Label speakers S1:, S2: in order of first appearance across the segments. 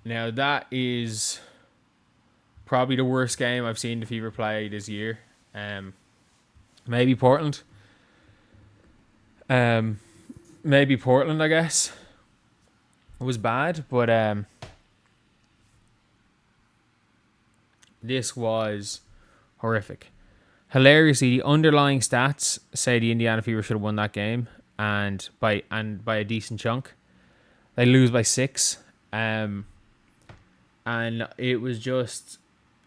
S1: Now, that is probably the worst game I've seen the Fever play this year. Maybe Portland. Maybe Portland, I guess. It was bad, but this was horrific. Hilariously, the underlying stats say the Indiana Fever should have won that game, and by a decent chunk. They lose by 6. And it was just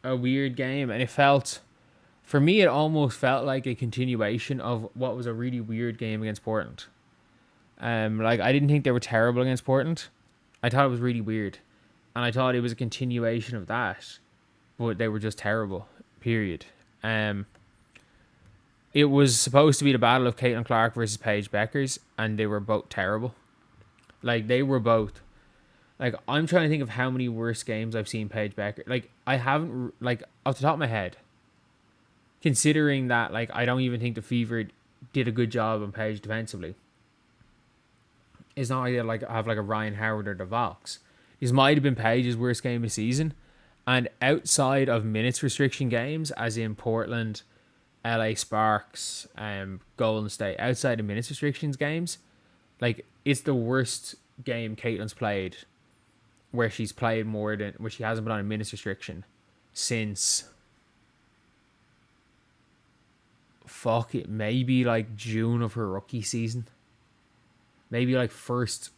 S1: a weird game, and for me, it almost felt like a continuation of what was a really weird game against Portland. Like, I didn't think they were terrible against Portland. I thought it was really weird, and I thought it was a continuation of that, but they were just terrible. Period. It was supposed to be the battle of Caitlin Clark versus Paige Bueckers, and they were both terrible. Like, they were both. Like, I'm trying to think of how many worse games I've seen Paige Bueckers. Like, I haven't, like, off the top of my head, considering that, like, I don't even think the Fever did a good job on Paige defensively. It's not like they like have like a Ryan Howard or the Valks. This might have been Paige's worst game of the season. And outside of minutes restriction games, as in Portland, LA Sparks, Golden State, outside of minutes restrictions games, like, it's the worst game Caitlin's played where she's played where she hasn't been on a minutes restriction since maybe like June of her rookie season. Maybe like first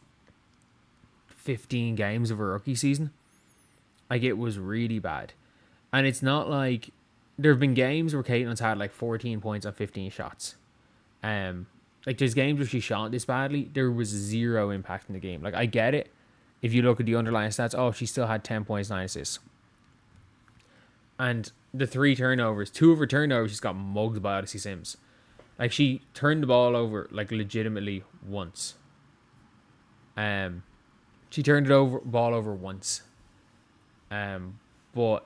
S1: 15 games of her rookie season. Like, it was really bad. And it's not like there have been games where Caitlin's had like 14 points on 15 shots. Like, there's games where she shot this badly. There was zero impact in the game. Like, I get it. If you look at the underlying stats, she still had 10 points, 9 assists. And the 3 turnovers, 2 of her turnovers, she's got mugged by Odyssey Sims. Like, she turned the ball over, like, legitimately once. She turned ball over once. But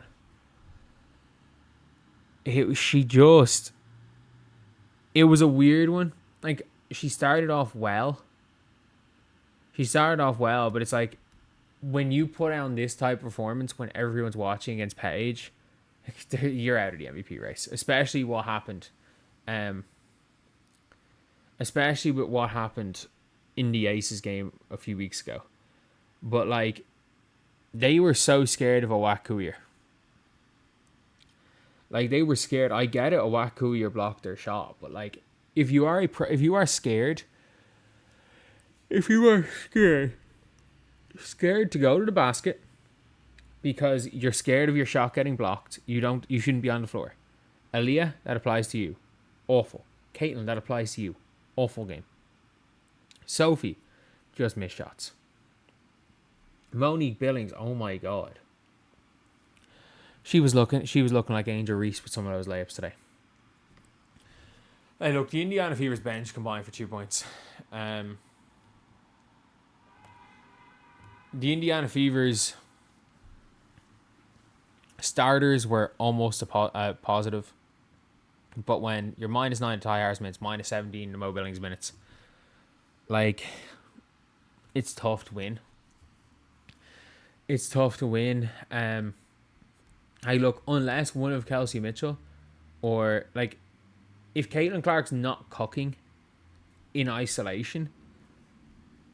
S1: it was a weird one. Like, she started off well, but it's like, when you put on this type of performance when everyone's watching against Paige, you're out of the MVP race. Especially what happened. Especially with what happened in the Aces game a few weeks ago. But, like, they were so scared of Awak Kuier. Like, they were scared. I get it, Awak Kuier blocked their shot, but, like, if you are scared to go to the basket because you're scared of your shot getting blocked, you shouldn't be on the floor. Aaliyah, that applies to you. Awful. Caitlin, that applies to you. Awful game. Sophie, just missed shots. Monique Billings, oh my god. She was looking like Angel Reese with some of those layups today. Hey, look, the Indiana Fever's bench combined for 2 points. The Indiana Fever's starters were almost a positive. But when you're -9 to Ty Harris minutes, -17 to Mo Billings minutes, like, it's tough to win. Hey, look, unless one of Kelsey Mitchell or, like, if Caitlin Clark's not cooking in isolation,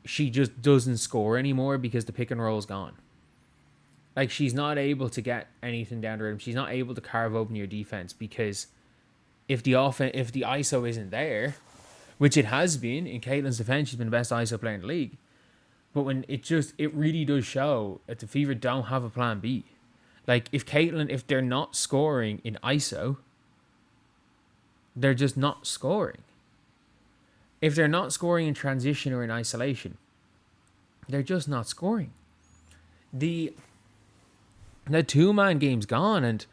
S1: she just doesn't score anymore because the pick and roll is gone. Like, she's not able to get anything down the rim. She's not able to carve open your defense because if the ISO isn't there, which it has been in Caitlin's defense, she's been the best ISO player in the league. But when it really does show that the Fever don't have a plan B. Like, if they're not scoring in ISO, they're just not scoring. If they're not scoring in transition or in isolation, they're just not scoring. The 2-man game's gone, and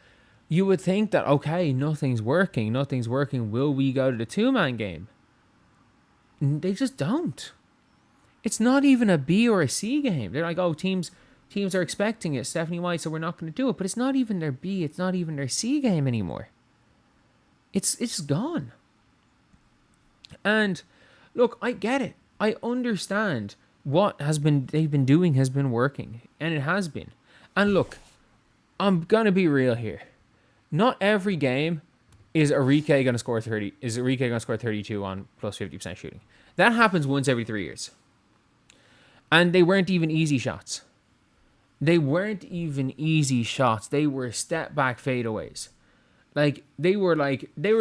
S1: you would think that, okay, nothing's working. Will we go to the 2-man game? They just don't. It's not even a B or a C game. They're like, oh, teams are expecting it, Stephanie White, so we're not going to do it. But it's not even their B. It's not even their C game anymore. It's gone. And look, I get it. I understand what they've been doing has been working, and it has been. And look, I'm going to be real here. Not every game is Enrique going to score 30. Is Enrique going to score 32 on plus 50% shooting? That happens once every 3 years. And they weren't even easy shots. They weren't even easy shots. They were step back fadeaways. Like, they were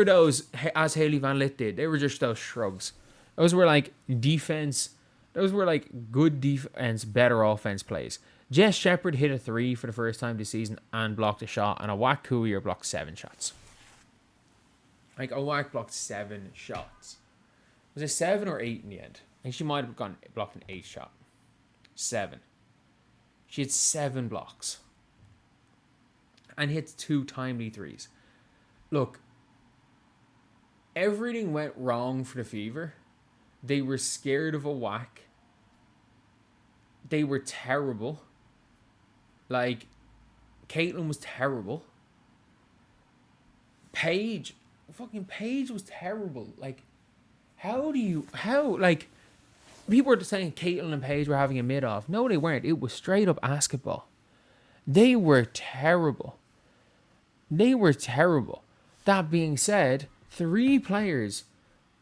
S1: those, as Haley Van Lith did, they were just those shrugs. Those were like defense. Those were like good defense, better offense plays. Jess Shepherd hit a 3 for the first time this season and blocked a shot, and Awak Coulier blocked 7 shots. Like, Awak blocked 7 shots. Was it 7 or 8 in the end? I think she might have blocked an 8 shot. 7. She had 7 blocks. And hit 2 timely threes. Look, everything went wrong for the Fever. They were scared of Awak. They were terrible. Like, Caitlin was terrible. Paige was terrible. Like, like, people were saying Caitlin and Paige were having a mid-off. No, they weren't. It was straight up basketball. They were terrible. That being said, 3 players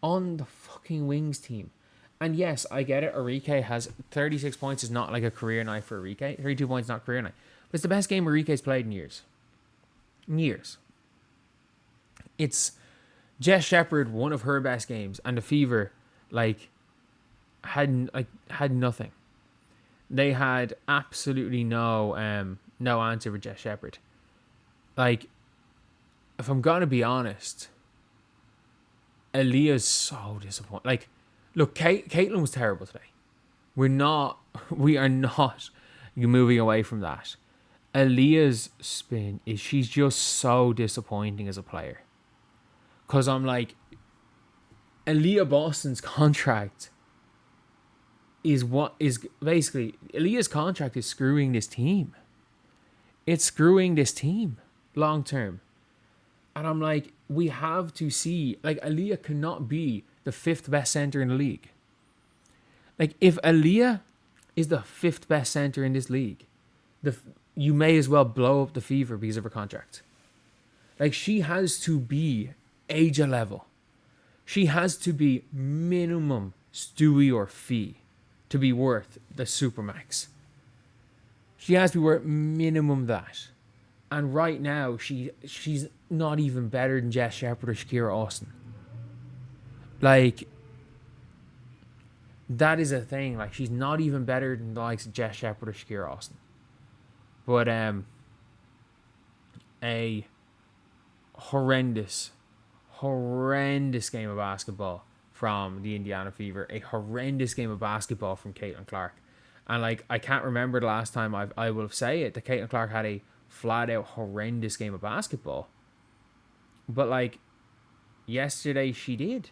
S1: on the fucking Wings team. And yes, I get it. Enrique has 36 points is not like a career night for Enrique. 32 points not career night. But it's the best game Enrique's played in years. It's Jess Shepherd, one of her best games, and the Fever, like, had nothing. They had absolutely no answer for Jess Shepherd. Like, if I'm gonna be honest, Aaliyah's so disappointing. Like, look, Caitlin was terrible today. We are not moving away from that. Aaliyah's spin she's just so disappointing as a player. Cause I'm like, Aaliyah Boston's contract is basically Aaliyah's contract is screwing this team. It's screwing this team long term. And I'm like, we have to see, like, Aaliyah cannot be the 5th best center in the league. Like, if Aaliyah is the 5th best center in this league, you may as well blow up the Fever because of her contract. Like, she has to be Aja level. She has to be minimum Stewie or Fee to be worth the Supermax. She has to be worth minimum that. And right now, she's not even better than Jess Shepherd or Shakira Austin. Like, that is a thing. Like, she's not even better than the likes of Jess Shepherd or Shakira Austin. But a horrendous game of basketball from the Indiana Fever. A horrendous game of basketball from Caitlin Clark. And, like, I can't remember the last time I will say it, that Caitlin Clark had a flat-out horrendous game of basketball. But, like, today she did.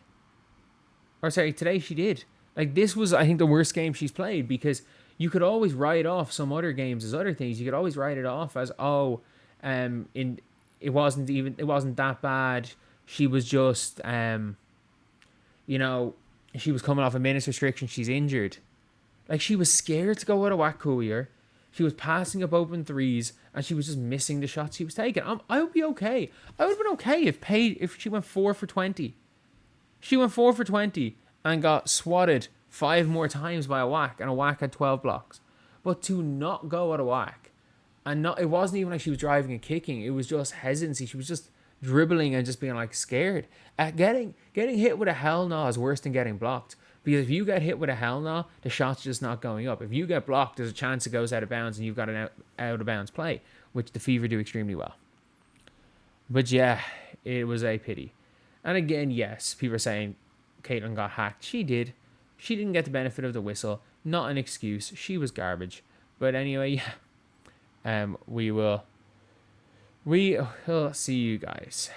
S1: Like, this was, I think, the worst game she's played, because you could always write off some other games as other things. You could always write it off as, it wasn't that bad. She was just, she was coming off a minutes restriction. She's injured. Like, she was scared to go with a Awak Coulier. She was passing up open threes, and she was just missing the shots she was taking. I would be okay. I would have been okay if she went 4 for 20. She went 4 for 20 and got swatted 5 more times by Awak, and Awak had 12 blocks. But to not go at Awak, and it wasn't even like she was driving and kicking. It was just hesitancy. She was just dribbling and just being, like, scared. Getting hit with a hell no is worse than getting blocked. Because if you get hit with a hell no, the shot's just not going up. If you get blocked, there's a chance it goes out of bounds and you've got an out of bounds play, which the Fever do extremely well. But yeah, it was a pity. And again, yes, people are saying Caitlin got hacked. She did. She didn't get the benefit of the whistle. Not an excuse. She was garbage. But anyway, yeah. We'll see you guys